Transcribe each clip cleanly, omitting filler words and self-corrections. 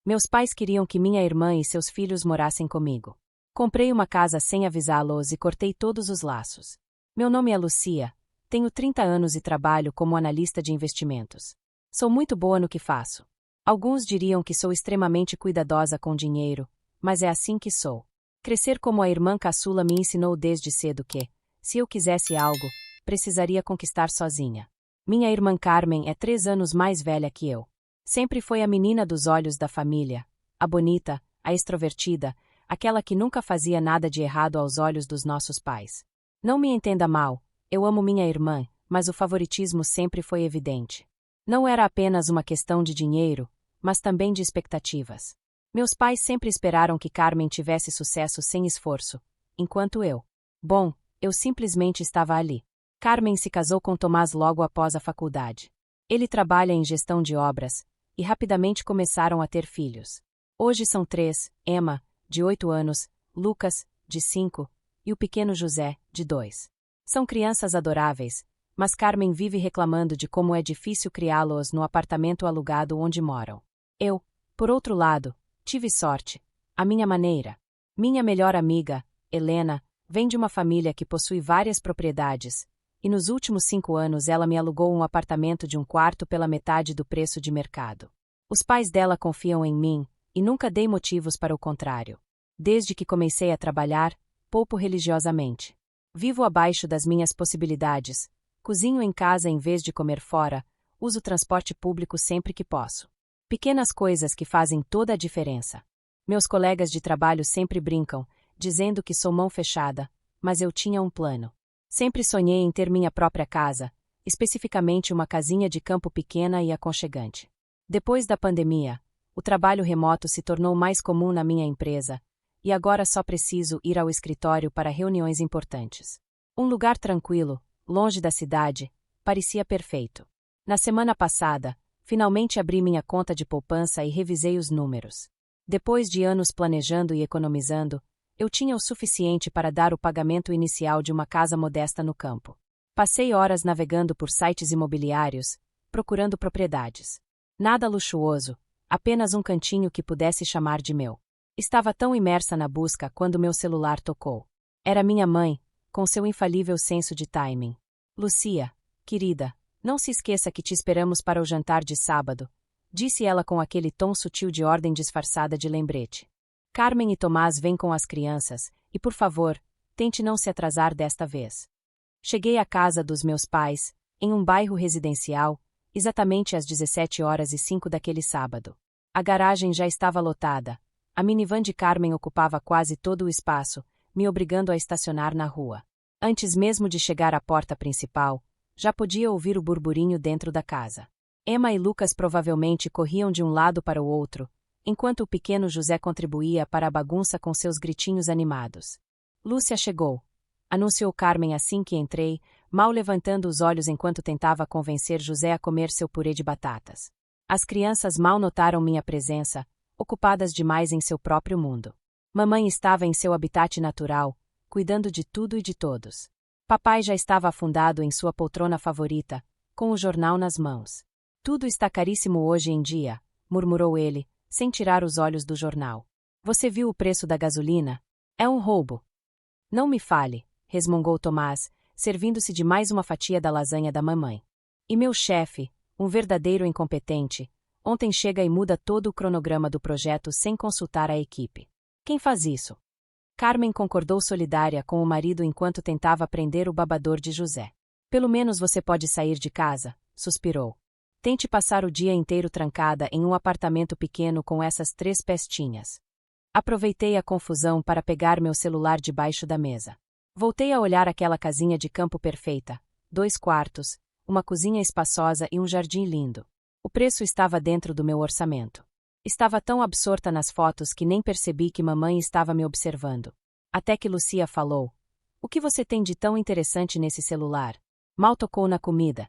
Meus pais queriam que minha irmã e seus filhos morassem comigo. Comprei uma casa sem avisá-los e cortei todos os laços. Meu nome é Lucia, tenho 30 anos e trabalho como analista de investimentos. Sou muito boa no que faço. Alguns diriam que sou extremamente cuidadosa com dinheiro, mas é assim que sou. Crescer como a irmã caçula me ensinou desde cedo que, se eu quisesse algo, precisaria conquistar sozinha. Minha irmã Carmen é 3 anos mais velha que eu. Sempre foi a menina dos olhos da família, a bonita, a extrovertida, aquela que nunca fazia nada de errado aos olhos dos nossos pais. Não me entenda mal, eu amo minha irmã, mas o favoritismo sempre foi evidente. Não era apenas uma questão de dinheiro, mas também de expectativas. Meus pais sempre esperaram que Carmen tivesse sucesso sem esforço, enquanto eu simplesmente estava ali. Carmen se casou com Tomás logo após a faculdade. Ele trabalha em gestão de obras, e rapidamente começaram a ter filhos. Hoje são 3, Emma, de 8 anos, Lucas, de 5, e o pequeno José, de 2. São crianças adoráveis, mas Carmen vive reclamando de como é difícil criá-los no apartamento alugado onde moram. Eu, por outro lado, tive sorte, à minha maneira. Minha melhor amiga, Helena, vem de uma família que possui várias propriedades, e nos últimos 5 anos ela me alugou um apartamento de 1 quarto pela metade do preço de mercado. Os pais dela confiam em mim, e nunca dei motivos para o contrário. Desde que comecei a trabalhar, poupo religiosamente. Vivo abaixo das minhas possibilidades, cozinho em casa em vez de comer fora, uso transporte público sempre que posso. Pequenas coisas que fazem toda a diferença. Meus colegas de trabalho sempre brincam, dizendo que sou mão fechada, mas eu tinha um plano. Sempre sonhei em ter minha própria casa, especificamente uma casinha de campo pequena e aconchegante. Depois da pandemia, o trabalho remoto se tornou mais comum na minha empresa, e agora só preciso ir ao escritório para reuniões importantes. Um lugar tranquilo, longe da cidade, parecia perfeito. Na semana passada, finalmente abri minha conta de poupança e revisei os números. Depois de anos planejando e economizando, eu tinha o suficiente para dar o pagamento inicial de uma casa modesta no campo. Passei horas navegando por sites imobiliários, procurando propriedades. Nada luxuoso, apenas um cantinho que pudesse chamar de meu. Estava tão imersa na busca quando meu celular tocou. Era minha mãe, com seu infalível senso de timing. Lucia, querida, não se esqueça que te esperamos para o jantar de sábado, disse ela com aquele tom sutil de ordem disfarçada de lembrete. Carmen e Tomás vêm com as crianças, e por favor, tente não se atrasar desta vez. Cheguei à casa dos meus pais, em um bairro residencial, exatamente às 17h05 daquele sábado. A garagem já estava lotada. A minivan de Carmen ocupava quase todo o espaço, me obrigando a estacionar na rua. Antes mesmo de chegar à porta principal, já podia ouvir o burburinho dentro da casa. Emma e Lucas provavelmente corriam de um lado para o outro, enquanto o pequeno José contribuía para a bagunça com seus gritinhos animados. Lúcia chegou, anunciou Carmen assim que entrei, mal levantando os olhos enquanto tentava convencer José a comer seu purê de batatas. As crianças mal notaram minha presença, ocupadas demais em seu próprio mundo. Mamãe estava em seu habitat natural, cuidando de tudo e de todos. Papai já estava afundado em sua poltrona favorita, com o jornal nas mãos. Tudo está caríssimo hoje em dia, murmurou ele, sem tirar os olhos do jornal. Você viu o preço da gasolina? É um roubo. Não me fale, resmungou Tomás, servindo-se de mais uma fatia da lasanha da mamãe. E meu chefe, um verdadeiro incompetente, ontem chega e muda todo o cronograma do projeto sem consultar a equipe. Quem faz isso? Carmen concordou solidária com o marido enquanto tentava prender o babador de José. Pelo menos você pode sair de casa, suspirou. Tente passar o dia inteiro trancada em um apartamento pequeno com essas 3 pestinhas. Aproveitei a confusão para pegar meu celular debaixo da mesa. Voltei a olhar aquela casinha de campo perfeita, 2 quartos, uma cozinha espaçosa e um jardim lindo. O preço estava dentro do meu orçamento. Estava tão absorta nas fotos que nem percebi que mamãe estava me observando. Até que Lucia falou: "O que você tem de tão interessante nesse celular?" Mal tocou na comida.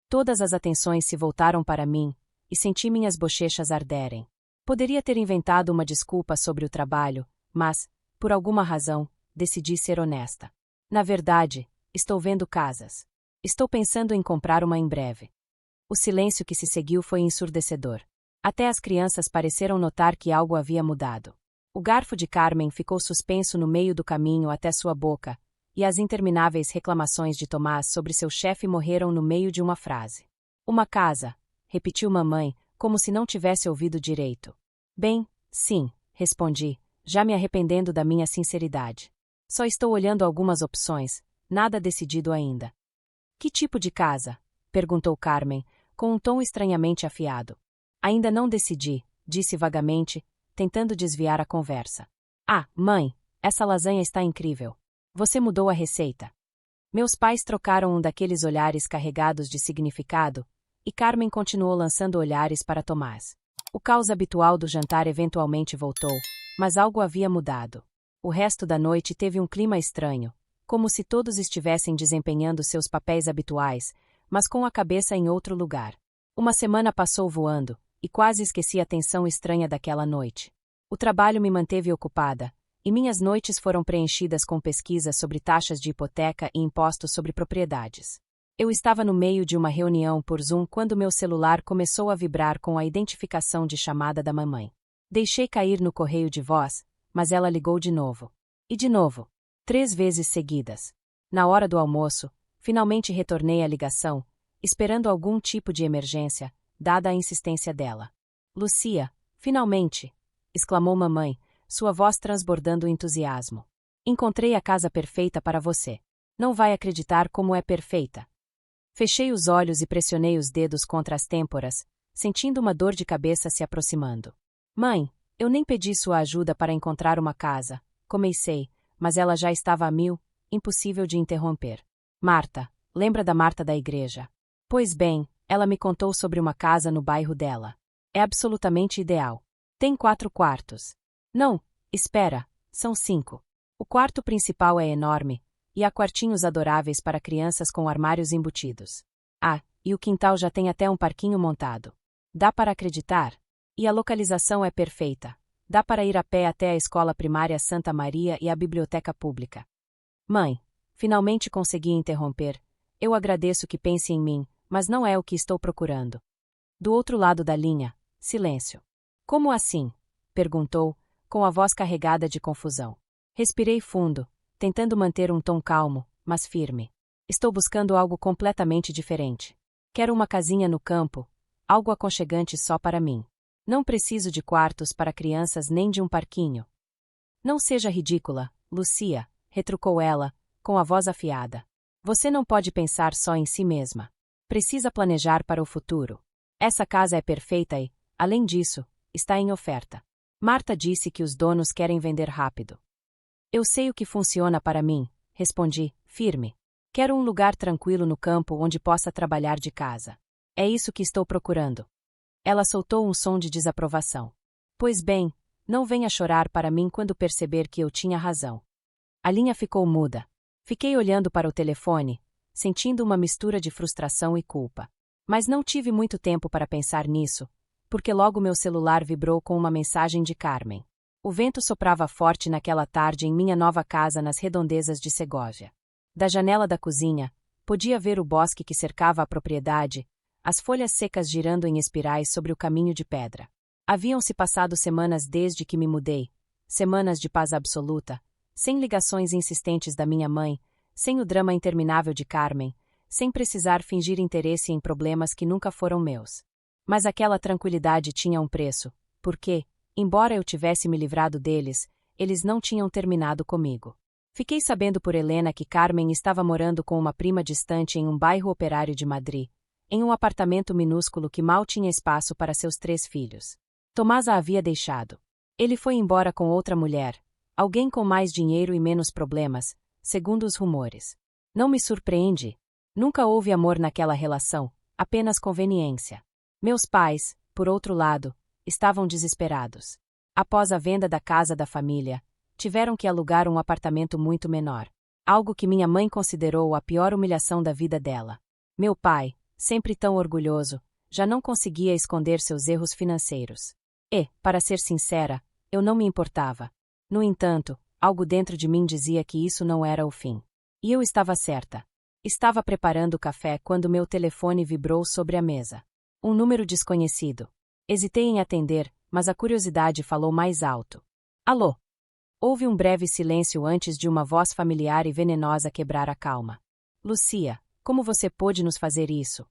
Todas as atenções se voltaram para mim, e senti minhas bochechas arderem. Poderia ter inventado uma desculpa sobre o trabalho, mas, por alguma razão, decidi ser honesta. Na verdade, estou vendo casas. Estou pensando em comprar uma em breve. O silêncio que se seguiu foi ensurdecedor. Até as crianças pareceram notar que algo havia mudado. O garfo de Carmen ficou suspenso no meio do caminho até sua boca, e as intermináveis reclamações de Tomás sobre seu chefe morreram no meio de uma frase. Uma casa, repetiu mamãe, como se não tivesse ouvido direito. Bem, sim, respondi, já me arrependendo da minha sinceridade. Só estou olhando algumas opções, nada decidido ainda. Que tipo de casa? Perguntou Carmen, com um tom estranhamente afiado. Ainda não decidi, disse vagamente, tentando desviar a conversa. Ah, mãe, essa lasanha está incrível. Você mudou a receita. Meus pais trocaram um daqueles olhares carregados de significado, e Carmen continuou lançando olhares para Tomás. O caos habitual do jantar eventualmente voltou, mas algo havia mudado. O resto da noite teve um clima estranho, como se todos estivessem desempenhando seus papéis habituais, mas com a cabeça em outro lugar. Uma semana passou voando, e quase esqueci a tensão estranha daquela noite. O trabalho me manteve ocupada, e minhas noites foram preenchidas com pesquisas sobre taxas de hipoteca e impostos sobre propriedades. Eu estava no meio de uma reunião por Zoom quando meu celular começou a vibrar com a identificação de chamada da mamãe. Deixei cair no correio de voz, mas ela ligou de novo. E de novo. 3 vezes seguidas. Na hora do almoço, finalmente retornei à ligação, esperando algum tipo de emergência, dada a insistência dela. Lucia, finalmente! Exclamou mamãe, sua voz transbordando entusiasmo. Encontrei a casa perfeita para você. Não vai acreditar como é perfeita. Fechei os olhos e pressionei os dedos contra as têmporas, sentindo uma dor de cabeça se aproximando. Mãe, eu nem pedi sua ajuda para encontrar uma casa, comecei, mas ela já estava a mil, impossível de interromper. Marta, lembra da Marta da igreja? Pois bem, ela me contou sobre uma casa no bairro dela. É absolutamente ideal. Tem 4 quartos. Não, espera, são 5. O quarto principal é enorme, e há quartinhos adoráveis para crianças com armários embutidos. Ah, e o quintal já tem até um parquinho montado. Dá para acreditar? E a localização é perfeita. Dá para ir a pé até a escola primária Santa Maria e a biblioteca pública. Mãe, finalmente consegui interromper. Eu agradeço que pense em mim, mas não é o que estou procurando. Do outro lado da linha, silêncio. Como assim? Perguntou, com a voz carregada de confusão. Respirei fundo, tentando manter um tom calmo, mas firme. Estou buscando algo completamente diferente. Quero uma casinha no campo, algo aconchegante só para mim. Não preciso de quartos para crianças nem de um parquinho. Não seja ridícula, Lucia, retrucou ela, com a voz afiada. Você não pode pensar só em si mesma. Precisa planejar para o futuro. Essa casa é perfeita e, além disso, está em oferta. Marta disse que os donos querem vender rápido. Eu sei o que funciona para mim, respondi, firme. Quero um lugar tranquilo no campo onde possa trabalhar de casa. É isso que estou procurando. Ela soltou um som de desaprovação. Pois bem, não venha chorar para mim quando perceber que eu tinha razão. A linha ficou muda. Fiquei olhando para o telefone, sentindo uma mistura de frustração e culpa. Mas não tive muito tempo para pensar nisso, porque logo meu celular vibrou com uma mensagem de Carmen. O vento soprava forte naquela tarde em minha nova casa nas redondezas de Segóvia. Da janela da cozinha, podia ver o bosque que cercava a propriedade, as folhas secas girando em espirais sobre o caminho de pedra. Haviam-se passado semanas desde que me mudei, semanas de paz absoluta, sem ligações insistentes da minha mãe, sem o drama interminável de Carmen, sem precisar fingir interesse em problemas que nunca foram meus. Mas aquela tranquilidade tinha um preço, porque, embora eu tivesse me livrado deles, eles não tinham terminado comigo. Fiquei sabendo por Helena que Carmen estava morando com uma prima distante em um bairro operário de Madrid, em um apartamento minúsculo que mal tinha espaço para seus 3 filhos. Tomás a havia deixado. Ele foi embora com outra mulher, alguém com mais dinheiro e menos problemas, segundo os rumores. Não me surpreende. Nunca houve amor naquela relação, apenas conveniência. Meus pais, por outro lado, estavam desesperados. Após a venda da casa da família, tiveram que alugar um apartamento muito menor, algo que minha mãe considerou a pior humilhação da vida dela. Meu pai, sempre tão orgulhoso, já não conseguia esconder seus erros financeiros. E, para ser sincera, eu não me importava. No entanto, algo dentro de mim dizia que isso não era o fim. E eu estava certa. Estava preparando o café quando meu telefone vibrou sobre a mesa. Um número desconhecido. Hesitei em atender, mas a curiosidade falou mais alto. Alô? Houve um breve silêncio antes de uma voz familiar e venenosa quebrar a calma. Lucia, como você pôde nos fazer isso?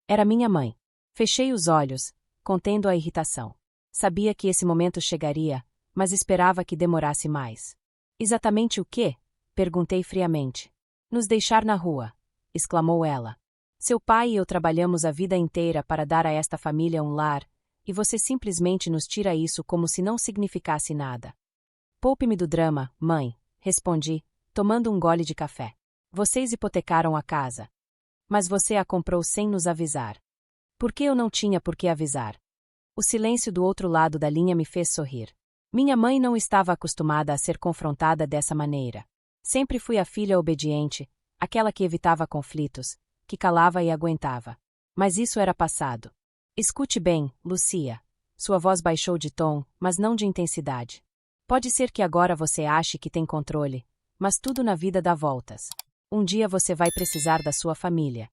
Era minha mãe. Fechei os olhos, contendo a irritação. Sabia que esse momento chegaria, mas esperava que demorasse mais. Exatamente o quê? Perguntei friamente. Nos deixar na rua, exclamou ela. Seu pai e eu trabalhamos a vida inteira para dar a esta família um lar, e você simplesmente nos tira isso como se não significasse nada. Poupe-me do drama, mãe, respondi, tomando um gole de café. Vocês hipotecaram a casa. Mas você a comprou sem nos avisar. Por que eu não tinha por que avisar? O silêncio do outro lado da linha me fez sorrir. Minha mãe não estava acostumada a ser confrontada dessa maneira. Sempre fui a filha obediente, aquela que evitava conflitos, que calava e aguentava. Mas isso era passado. Escute bem, Lucia. Sua voz baixou de tom, mas não de intensidade. Pode ser que agora você ache que tem controle, mas tudo na vida dá voltas. Um dia você vai precisar da sua família.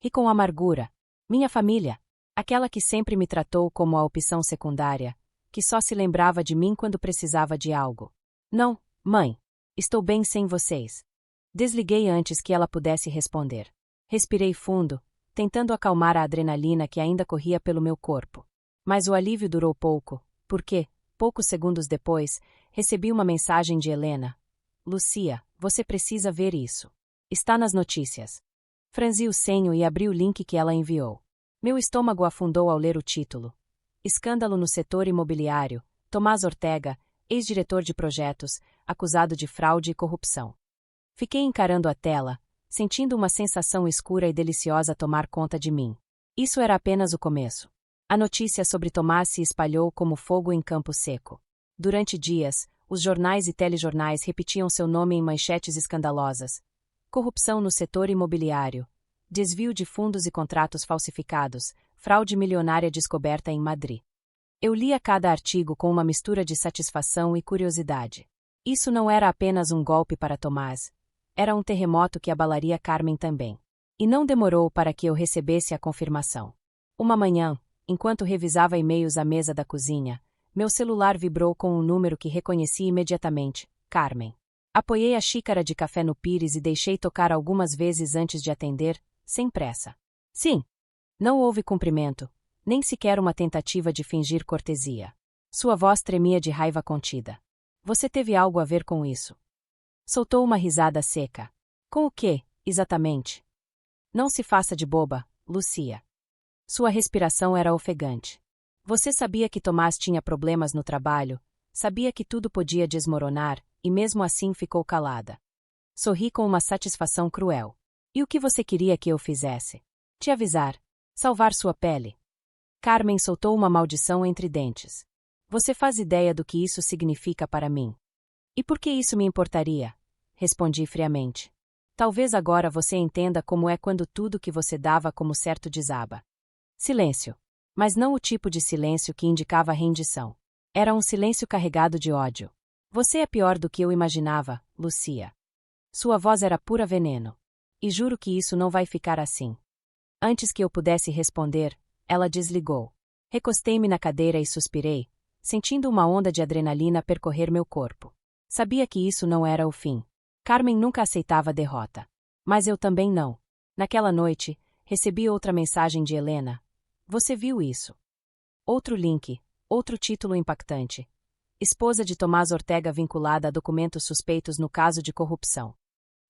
E com amargura. Minha família. Aquela que sempre me tratou como a opção secundária, que só se lembrava de mim quando precisava de algo. Não, mãe. Estou bem sem vocês. Desliguei antes que ela pudesse responder. Respirei fundo, tentando acalmar a adrenalina que ainda corria pelo meu corpo. Mas o alívio durou pouco, porque, poucos segundos depois, recebi uma mensagem de Helena. Lucia, você precisa ver isso. Está nas notícias. Franzi o senho e abri o link que ela enviou. Meu estômago afundou ao ler o título. Escândalo no setor imobiliário. Tomás Ortega, ex-diretor de projetos, acusado de fraude e corrupção. Fiquei encarando a tela, sentindo uma sensação escura e deliciosa tomar conta de mim. Isso era apenas o começo. A notícia sobre Tomás se espalhou como fogo em campo seco. Durante dias, os jornais e telejornais repetiam seu nome em manchetes escandalosas. Corrupção no setor imobiliário. Desvio de fundos e contratos falsificados. Fraude milionária descoberta em Madrid. Eu lia cada artigo com uma mistura de satisfação e curiosidade. Isso não era apenas um golpe para Tomás. Era um terremoto que abalaria Carmen também. E não demorou para que eu recebesse a confirmação. Uma manhã, enquanto revisava e-mails à mesa da cozinha, meu celular vibrou com um número que reconheci imediatamente, Carmen. Apoiei a xícara de café no pires e deixei tocar algumas vezes antes de atender, sem pressa. Sim. Não houve cumprimento, nem sequer uma tentativa de fingir cortesia. Sua voz tremia de raiva contida. Você teve algo a ver com isso? Soltou uma risada seca. Com o quê, exatamente? Não se faça de boba, Lucia. Sua respiração era ofegante. Você sabia que Tomás tinha problemas no trabalho, sabia que tudo podia desmoronar, e mesmo assim ficou calada. Sorri com uma satisfação cruel. E o que você queria que eu fizesse? Te avisar. Salvar sua pele. Carmen soltou uma maldição entre dentes. Você faz ideia do que isso significa para mim? E por que isso me importaria? Respondi friamente. Talvez agora você entenda como é quando tudo que você dava como certo desaba. Silêncio. Mas não o tipo de silêncio que indicava rendição. Era um silêncio carregado de ódio. Você é pior do que eu imaginava, Lucia. Sua voz era pura veneno. E juro que isso não vai ficar assim. Antes que eu pudesse responder, ela desligou. Recostei-me na cadeira e suspirei, sentindo uma onda de adrenalina percorrer meu corpo. Sabia que isso não era o fim. Carmen nunca aceitava a derrota. Mas eu também não. Naquela noite, recebi outra mensagem de Helena. Você viu isso? Outro link, outro título impactante. Esposa de Tomás Ortega vinculada a documentos suspeitos no caso de corrupção.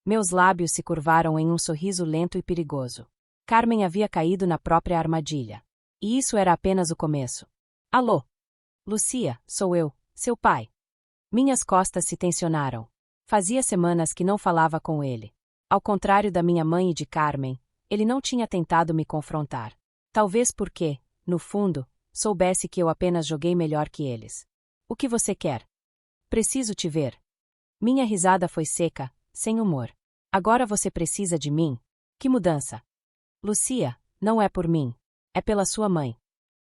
Meus lábios se curvaram em um sorriso lento e perigoso. Carmen havia caído na própria armadilha. E isso era apenas o começo. Alô? Lucia, sou eu, seu pai. Minhas costas se tensionaram. Fazia semanas que não falava com ele. Ao contrário da minha mãe e de Carmen, ele não tinha tentado me confrontar. Talvez porque, no fundo, soubesse que eu apenas joguei melhor que eles. O que você quer? Preciso te ver. Minha risada foi seca, sem humor. Agora você precisa de mim? Que mudança? Lucia, não é por mim. É pela sua mãe.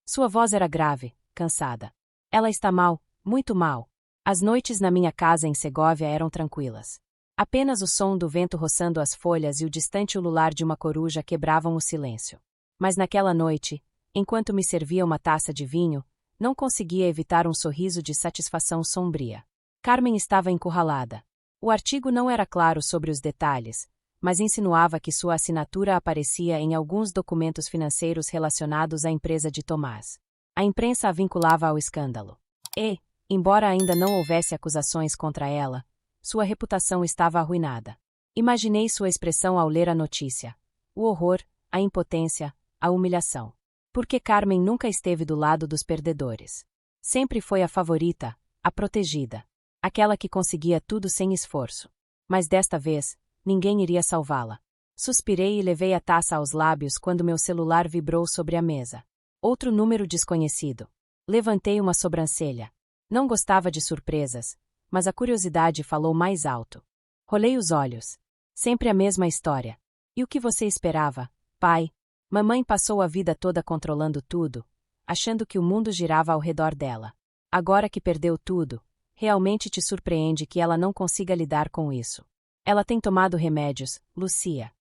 Sua voz era grave, cansada. Ela está mal, muito mal. As noites na minha casa em Segóvia eram tranquilas. Apenas o som do vento roçando as folhas e o distante ulular de uma coruja quebravam o silêncio. Mas naquela noite, enquanto me servia uma taça de vinho, não conseguia evitar um sorriso de satisfação sombria. Carmen estava encurralada. O artigo não era claro sobre os detalhes, mas insinuava que sua assinatura aparecia em alguns documentos financeiros relacionados à empresa de Tomás. A imprensa a vinculava ao escândalo. E, embora ainda não houvesse acusações contra ela, sua reputação estava arruinada. Imaginei sua expressão ao ler a notícia. O horror, a impotência, a humilhação. Porque Carmen nunca esteve do lado dos perdedores. Sempre foi a favorita, a protegida. Aquela que conseguia tudo sem esforço. Mas desta vez, ninguém iria salvá-la. Suspirei e levei a taça aos lábios quando meu celular vibrou sobre a mesa. Outro número desconhecido. Levantei uma sobrancelha. Não gostava de surpresas, mas a curiosidade falou mais alto. Rolei os olhos. Sempre a mesma história. E o que você esperava, pai? Mamãe passou a vida toda controlando tudo, achando que o mundo girava ao redor dela. Agora que perdeu tudo, realmente te surpreende que ela não consiga lidar com isso. Ela tem tomado remédios, Lucia.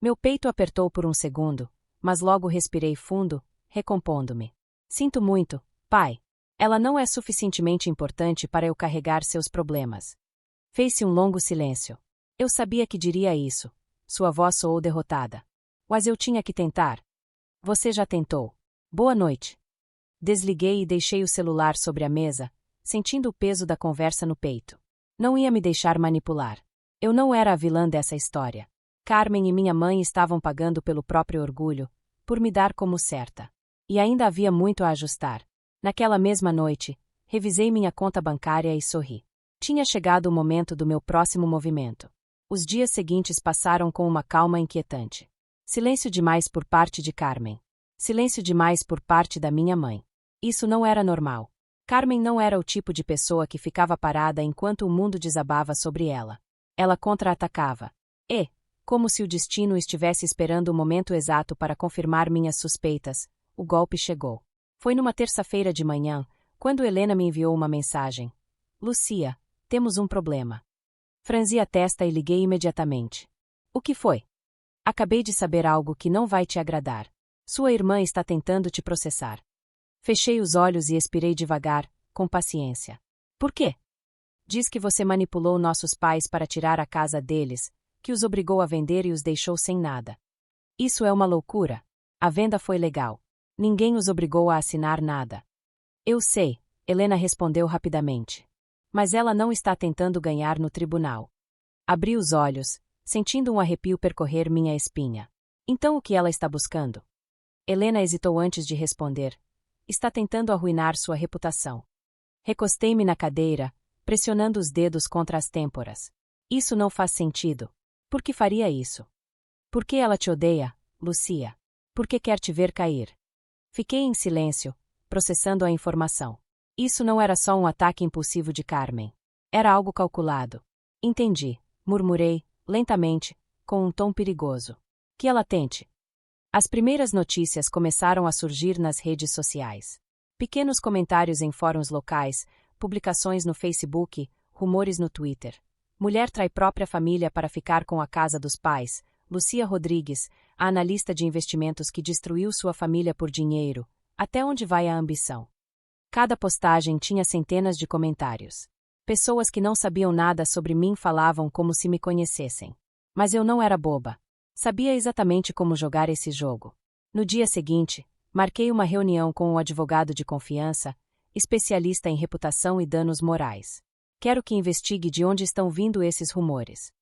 Meu peito apertou por um segundo, mas logo respirei fundo, recompondo-me. Sinto muito, pai. Ela não é suficientemente importante para eu carregar seus problemas. Fez-se um longo silêncio. Eu sabia que diria isso. Sua voz soou derrotada. Mas eu tinha que tentar. Você já tentou. Boa noite. Desliguei e deixei o celular sobre a mesa, sentindo o peso da conversa no peito. Não ia me deixar manipular. Eu não era a vilã dessa história. Carmen e minha mãe estavam pagando pelo próprio orgulho, por me dar como certa. E ainda havia muito a ajustar. Naquela mesma noite, revisei minha conta bancária e sorri. Tinha chegado o momento do meu próximo movimento. Os dias seguintes passaram com uma calma inquietante. Silêncio demais por parte de Carmen. Silêncio demais por parte da minha mãe. Isso não era normal. Carmen não era o tipo de pessoa que ficava parada enquanto o mundo desabava sobre ela. Ela contra-atacava. E, como se o destino estivesse esperando o momento exato para confirmar minhas suspeitas, o golpe chegou. Foi numa terça-feira de manhã, quando Helena me enviou uma mensagem. Lucia, temos um problema. Franzi a testa e liguei imediatamente. O que foi? Acabei de saber algo que não vai te agradar. Sua irmã está tentando te processar. Fechei os olhos e expirei devagar, com paciência. Por quê? Diz que você manipulou nossos pais para tirar a casa deles, que os obrigou a vender e os deixou sem nada. Isso é uma loucura. A venda foi legal. Ninguém os obrigou a assinar nada. Eu sei, Helena respondeu rapidamente. Mas ela não está tentando ganhar no tribunal. Abri os olhos, sentindo um arrepio percorrer minha espinha. Então o que ela está buscando? Helena hesitou antes de responder. Está tentando arruinar sua reputação. Recostei-me na cadeira, pressionando os dedos contra as têmporas. Isso não faz sentido. Por que faria isso? Por que ela te odeia, Lucia? Por que quer te ver cair? Fiquei em silêncio, processando a informação. Isso não era só um ataque impulsivo de Carmen. Era algo calculado. Entendi, murmurei, lentamente, com um tom perigoso. Que ela tente. As primeiras notícias começaram a surgir nas redes sociais. Pequenos comentários em fóruns locais, publicações no Facebook, rumores no Twitter. Mulher trai própria família para ficar com a casa dos pais. Lucia Rodrigues, a analista de investimentos que destruiu sua família por dinheiro. Até onde vai a ambição? Cada postagem tinha centenas de comentários. Pessoas que não sabiam nada sobre mim falavam como se me conhecessem. Mas eu não era boba. Sabia exatamente como jogar esse jogo. No dia seguinte, marquei uma reunião com um advogado de confiança, especialista em reputação e danos morais. Quero que investigue de onde estão vindo esses rumores.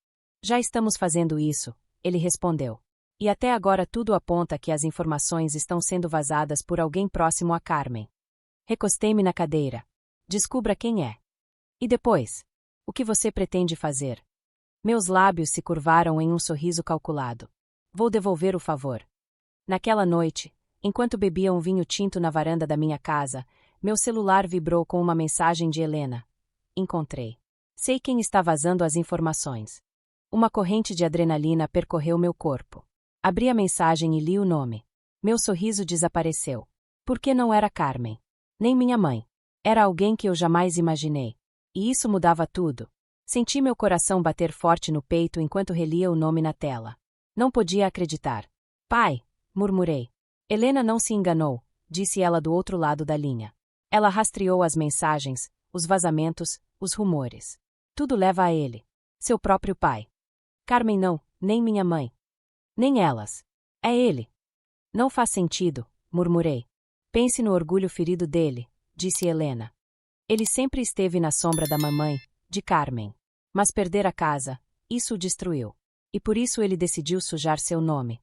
Já estamos fazendo isso, ele respondeu. E até agora tudo aponta que as informações estão sendo vazadas por alguém próximo a Carmen. Recostei-me na cadeira. Descubra quem é. E depois? O que você pretende fazer? Meus lábios se curvaram em um sorriso calculado. Vou devolver o favor. Naquela noite, enquanto bebia um vinho tinto na varanda da minha casa, meu celular vibrou com uma mensagem de Helena. Encontrei. Sei quem está vazando as informações. Uma corrente de adrenalina percorreu meu corpo. Abri a mensagem e li o nome. Meu sorriso desapareceu. Porque não era Carmen. Nem minha mãe. Era alguém que eu jamais imaginei. E isso mudava tudo. Senti meu coração bater forte no peito enquanto relia o nome na tela. Não podia acreditar. Pai, murmurei. Helena não se enganou, disse ela do outro lado da linha. Ela rastreou as mensagens, os vazamentos, os rumores. Tudo leva a ele. Seu próprio pai. Carmen não, nem minha mãe. Nem elas. É ele. Não faz sentido, murmurei. Pense no orgulho ferido dele, disse Helena. Ele sempre esteve na sombra da mamãe, de Carmen. Mas perder a casa, isso o destruiu. E por isso ele decidiu sujar seu nome.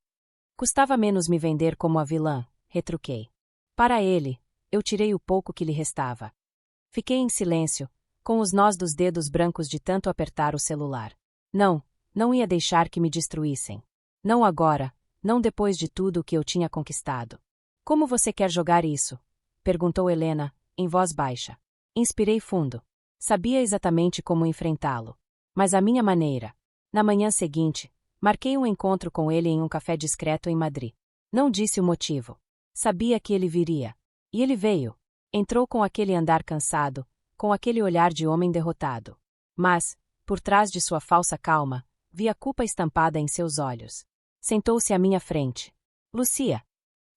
Custava menos me vender como a vilã, retruquei. Para ele, eu tirei o pouco que lhe restava. Fiquei em silêncio, com os nós dos dedos brancos de tanto apertar o celular. Não ia deixar que me destruíssem. Não agora, não depois de tudo o que eu tinha conquistado. Como você quer jogar isso? Perguntou Helena, em voz baixa. Inspirei fundo. Sabia exatamente como enfrentá-lo. Mas à minha maneira. Na manhã seguinte, marquei um encontro com ele em um café discreto em Madrid. Não disse o motivo. Sabia que ele viria. E ele veio. Entrou com aquele andar cansado, com aquele olhar de homem derrotado. Mas, por trás de sua falsa calma, vi a culpa estampada em seus olhos. Sentou-se à minha frente. Lucia.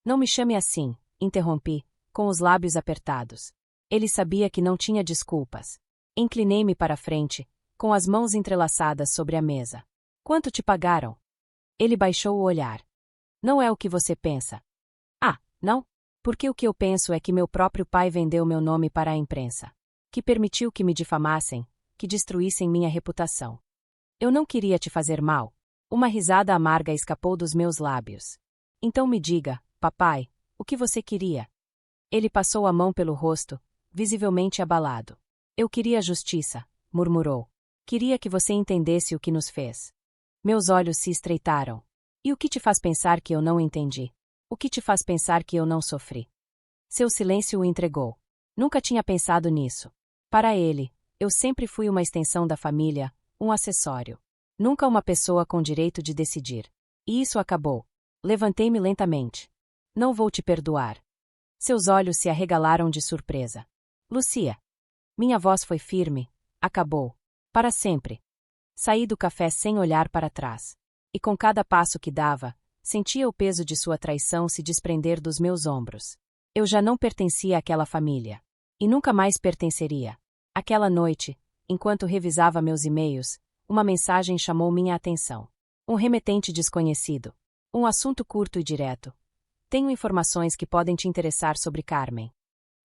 Não me chame assim, interrompi, com os lábios apertados. Ele sabia que não tinha desculpas. Inclinei-me para a frente, com as mãos entrelaçadas sobre a mesa. Quanto te pagaram? Ele baixou o olhar. Não é o que você pensa. Ah, não? Porque o que eu penso é que meu próprio pai vendeu meu nome para a imprensa. Que permitiu que me difamassem, que destruíssem minha reputação. Eu não queria te fazer mal. Uma risada amarga escapou dos meus lábios. Então me diga, papai, o que você queria? Ele passou a mão pelo rosto, visivelmente abalado. Eu queria justiça, murmurou. Queria que você entendesse o que nos fez. Meus olhos se estreitaram. E o que te faz pensar que eu não entendi? O que te faz pensar que eu não sofri? Seu silêncio o entregou. Nunca tinha pensado nisso. Para ele, eu sempre fui uma extensão da família, um acessório. Nunca uma pessoa com direito de decidir. E isso acabou. Levantei-me lentamente. Não vou te perdoar. Seus olhos se arregalaram de surpresa. Lucia. Minha voz foi firme. Acabou. Para sempre. Saí do café sem olhar para trás. E com cada passo que dava, sentia o peso de sua traição se desprender dos meus ombros. Eu já não pertencia àquela família. E nunca mais pertenceria. Aquela noite, enquanto revisava meus e-mails, uma mensagem chamou minha atenção. Um remetente desconhecido. Um assunto curto e direto. Tenho informações que podem te interessar sobre Carmen.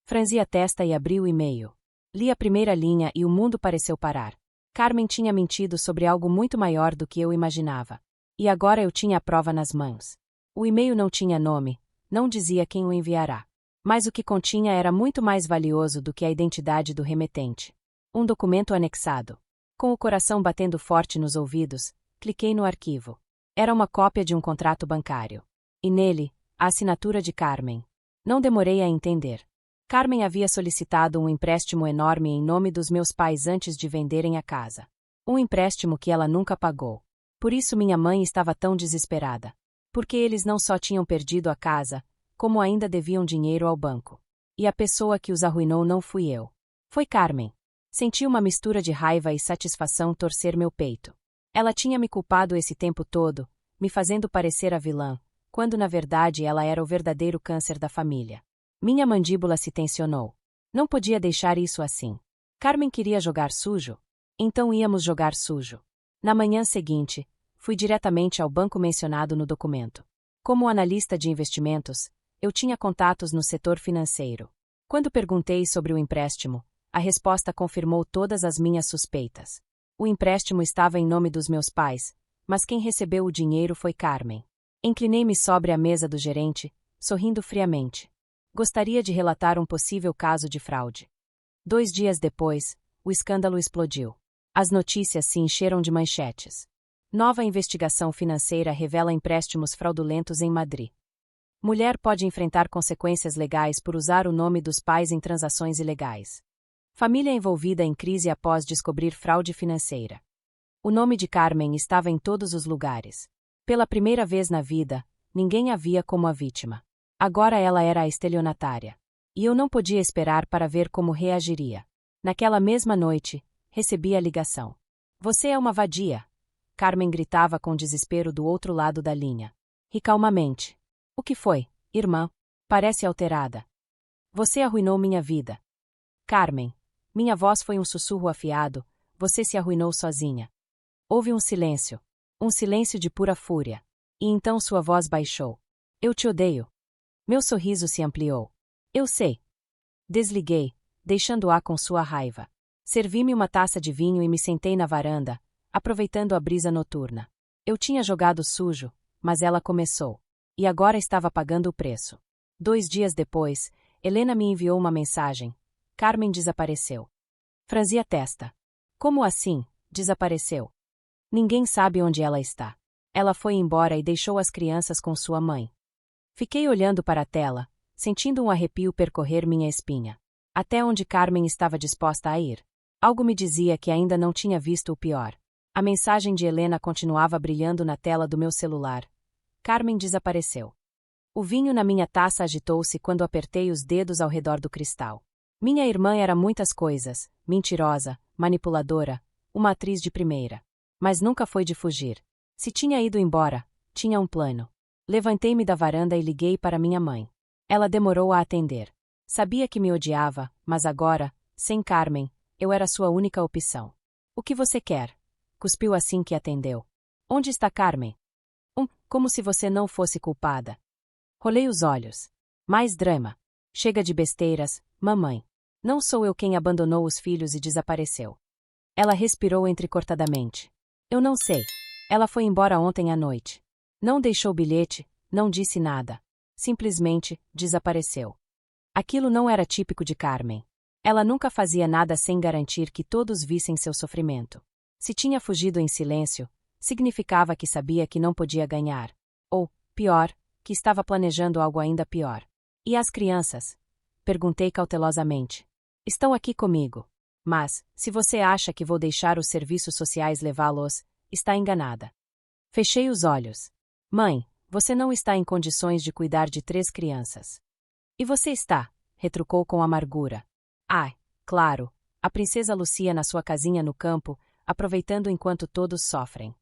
Franzi a testa e abri o e-mail. Li a primeira linha e o mundo pareceu parar. Carmen tinha mentido sobre algo muito maior do que eu imaginava. E agora eu tinha a prova nas mãos. O e-mail não tinha nome, não dizia quem o enviará. Mas o que continha era muito mais valioso do que a identidade do remetente. Um documento anexado. Com o coração batendo forte nos ouvidos, cliquei no arquivo. Era uma cópia de um contrato bancário. E nele, a assinatura de Carmen. Não demorei a entender. Carmen havia solicitado um empréstimo enorme em nome dos meus pais antes de venderem a casa. Um empréstimo que ela nunca pagou. Por isso minha mãe estava tão desesperada. Porque eles não só tinham perdido a casa, como ainda deviam dinheiro ao banco. E a pessoa que os arruinou não fui eu. Foi Carmen. Senti uma mistura de raiva e satisfação torcer meu peito. Ela tinha me culpado esse tempo todo, me fazendo parecer a vilã, quando na verdade ela era o verdadeiro câncer da família. Minha mandíbula se tensionou. Não podia deixar isso assim. Carmen queria jogar sujo? Então íamos jogar sujo. Na manhã seguinte, fui diretamente ao banco mencionado no documento. Como analista de investimentos, eu tinha contatos no setor financeiro. Quando perguntei sobre o empréstimo, a resposta confirmou todas as minhas suspeitas. O empréstimo estava em nome dos meus pais, mas quem recebeu o dinheiro foi Carmen. Inclinei-me sobre a mesa do gerente, sorrindo friamente. Gostaria de relatar um possível caso de fraude. 2 dias depois, o escândalo explodiu. As notícias se encheram de manchetes. Nova investigação financeira revela empréstimos fraudulentos em Madrid. Mulher pode enfrentar consequências legais por usar o nome dos pais em transações ilegais. Família envolvida em crise após descobrir fraude financeira. O nome de Carmen estava em todos os lugares. Pela primeira vez na vida, ninguém a via como a vítima. Agora ela era a estelionatária. E eu não podia esperar para ver como reagiria. Naquela mesma noite, recebi a ligação. Você é uma vadia. Carmen gritava com desespero do outro lado da linha. E calmamente. O que foi? Irmã, parece alterada. Você arruinou minha vida. Carmen, minha voz foi um sussurro afiado, você se arruinou sozinha. Houve um silêncio de pura fúria. E então sua voz baixou. Eu te odeio. Meu sorriso se ampliou. Eu sei. Desliguei, deixando-a com sua raiva. Servi-me uma taça de vinho e me sentei na varanda, aproveitando a brisa noturna. Eu tinha jogado sujo, mas ela começou. E agora estava pagando o preço. 2 dias depois, Helena me enviou uma mensagem. Carmen desapareceu. Franzi a testa. Como assim, desapareceu? Ninguém sabe onde ela está. Ela foi embora e deixou as crianças com sua mãe. Fiquei olhando para a tela, sentindo um arrepio percorrer minha espinha. Até onde Carmen estava disposta a ir? Algo me dizia que ainda não tinha visto o pior. A mensagem de Helena continuava brilhando na tela do meu celular. Carmen desapareceu. O vinho na minha taça agitou-se quando apertei os dedos ao redor do cristal. Minha irmã era muitas coisas, mentirosa, manipuladora, uma atriz de primeira. Mas nunca foi de fugir. Se tinha ido embora, tinha um plano. Levantei-me da varanda e liguei para minha mãe. Ela demorou a atender. Sabia que me odiava, mas agora, sem Carmen, eu era sua única opção. O que você quer? Cuspiu assim que atendeu. Onde está Carmen? Como se você não fosse culpada. Rolei os olhos. Mais drama. Chega de besteiras, mamãe. Não sou eu quem abandonou os filhos e desapareceu. Ela respirou entrecortadamente. Eu não sei. Ela foi embora ontem à noite. Não deixou bilhete, não disse nada. Simplesmente, desapareceu. Aquilo não era típico de Carmen. Ela nunca fazia nada sem garantir que todos vissem seu sofrimento. Se tinha fugido em silêncio, significava que sabia que não podia ganhar. Ou, pior, que estava planejando algo ainda pior. E as crianças? Perguntei cautelosamente. Estão aqui comigo. Mas, se você acha que vou deixar os serviços sociais levá-los, está enganada. Fechei os olhos. Mãe, você não está em condições de cuidar de 3 crianças. E você está, retrucou com amargura. Claro, a princesa Lucia na sua casinha no campo, aproveitando enquanto todos sofrem.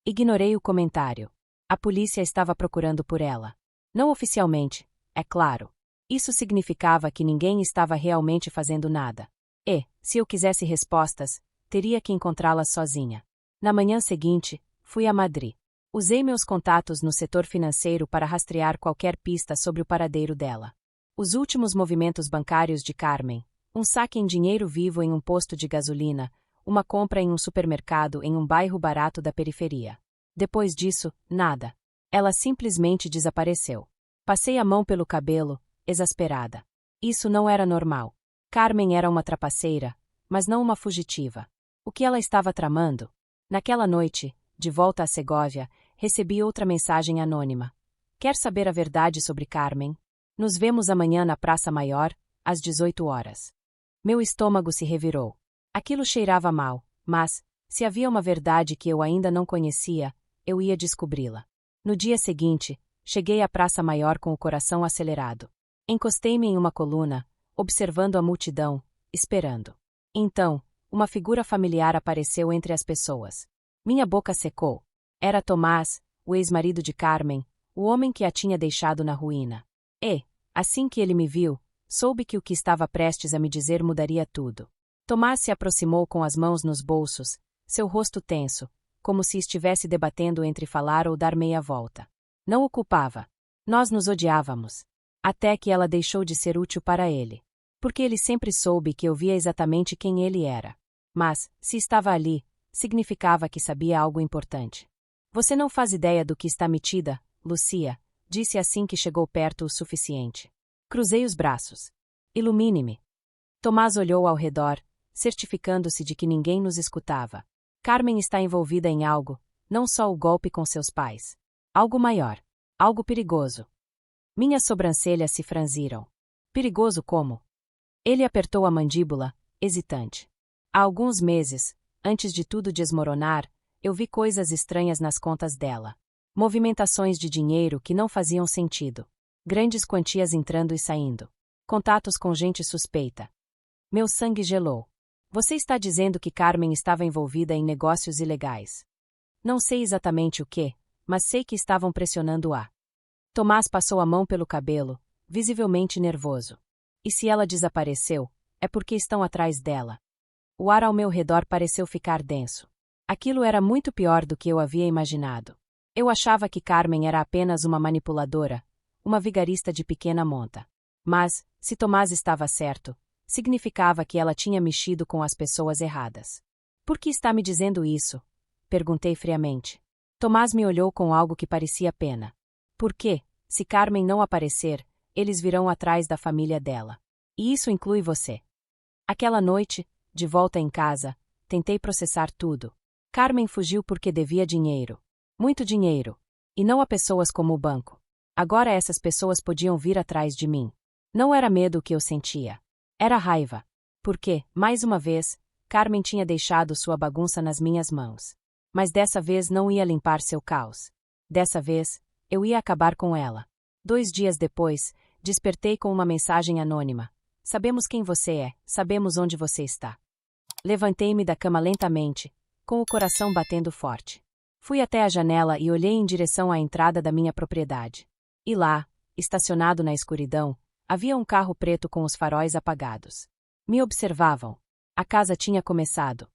Ignorei o comentário. A polícia estava procurando por ela. Não oficialmente, é claro. Isso significava que ninguém estava realmente fazendo nada. E, se eu quisesse respostas, teria que encontrá-las sozinha. Na manhã seguinte, fui a Madrid. Usei meus contatos no setor financeiro para rastrear qualquer pista sobre o paradeiro dela. Os últimos movimentos bancários de Carmen, um saque em dinheiro vivo em um posto de gasolina, uma compra em um supermercado em um bairro barato da periferia. Depois disso, nada. Ela simplesmente desapareceu. Passei a mão pelo cabelo, exasperada. Isso não era normal. Carmen era uma trapaceira, mas não uma fugitiva. O que ela estava tramando? Naquela noite, de volta a Segóvia, recebi outra mensagem anônima. Quer saber a verdade sobre Carmen? Nos vemos amanhã na Praça Maior, às 18 horas. Meu estômago se revirou. Aquilo cheirava mal, mas, se havia uma verdade que eu ainda não conhecia, eu ia descobri-la. No dia seguinte, cheguei à Praça Maior com o coração acelerado. Encostei-me em uma coluna, observando a multidão, esperando. Então, uma figura familiar apareceu entre as pessoas. Minha boca secou. Era Tomás, o ex-marido de Carmen, o homem que a tinha deixado na ruína. E, assim que ele me viu, soube que o que estava prestes a me dizer mudaria tudo. Tomás se aproximou com as mãos nos bolsos, seu rosto tenso, como se estivesse debatendo entre falar ou dar meia volta. Não o culpava. Nós nos odiávamos. Até que ela deixou de ser útil para ele. Porque ele sempre soube que eu via exatamente quem ele era. Mas, se estava ali, significava que sabia algo importante. Você não faz ideia do que está metida, Lucia, disse assim que chegou perto o suficiente. Cruzei os braços. Ilumine-me. Tomás olhou ao redor, certificando-se de que ninguém nos escutava. Carmen está envolvida em algo, não só o golpe com seus pais. Algo maior. Algo perigoso. Minhas sobrancelhas se franziram. Perigoso como? Ele apertou a mandíbula, hesitante. Há alguns meses, antes de tudo desmoronar, eu vi coisas estranhas nas contas dela. Movimentações de dinheiro que não faziam sentido. Grandes quantias entrando e saindo. Contatos com gente suspeita. Meu sangue gelou. Você está dizendo que Carmen estava envolvida em negócios ilegais. Não sei exatamente o que, mas sei que estavam pressionando-a. Tomás passou a mão pelo cabelo, visivelmente nervoso. E se ela desapareceu, é porque estão atrás dela. O ar ao meu redor pareceu ficar denso. Aquilo era muito pior do que eu havia imaginado. Eu achava que Carmen era apenas uma manipuladora, uma vigarista de pequena monta. Mas, se Tomás estava certo, significava que ela tinha mexido com as pessoas erradas. Por que está me dizendo isso? Perguntei friamente. Tomás me olhou com algo que parecia pena. Por quê? Se Carmen não aparecer, eles virão atrás da família dela. E isso inclui você. Aquela noite, de volta em casa, tentei processar tudo. Carmen fugiu porque devia dinheiro. Muito dinheiro. E não a pessoas como o banco. Agora essas pessoas podiam vir atrás de mim. Não era medo o que eu sentia. Era raiva. Porque, mais uma vez, Carmen tinha deixado sua bagunça nas minhas mãos. Mas dessa vez não ia limpar seu caos. Dessa vez, eu ia acabar com ela. 2 dias depois, despertei com uma mensagem anônima. Sabemos quem você é, sabemos onde você está. Levantei-me da cama lentamente, com o coração batendo forte. Fui até a janela e olhei em direção à entrada da minha propriedade. E lá, estacionado na escuridão, havia um carro preto com os faróis apagados. Me observavam. A casa tinha começado.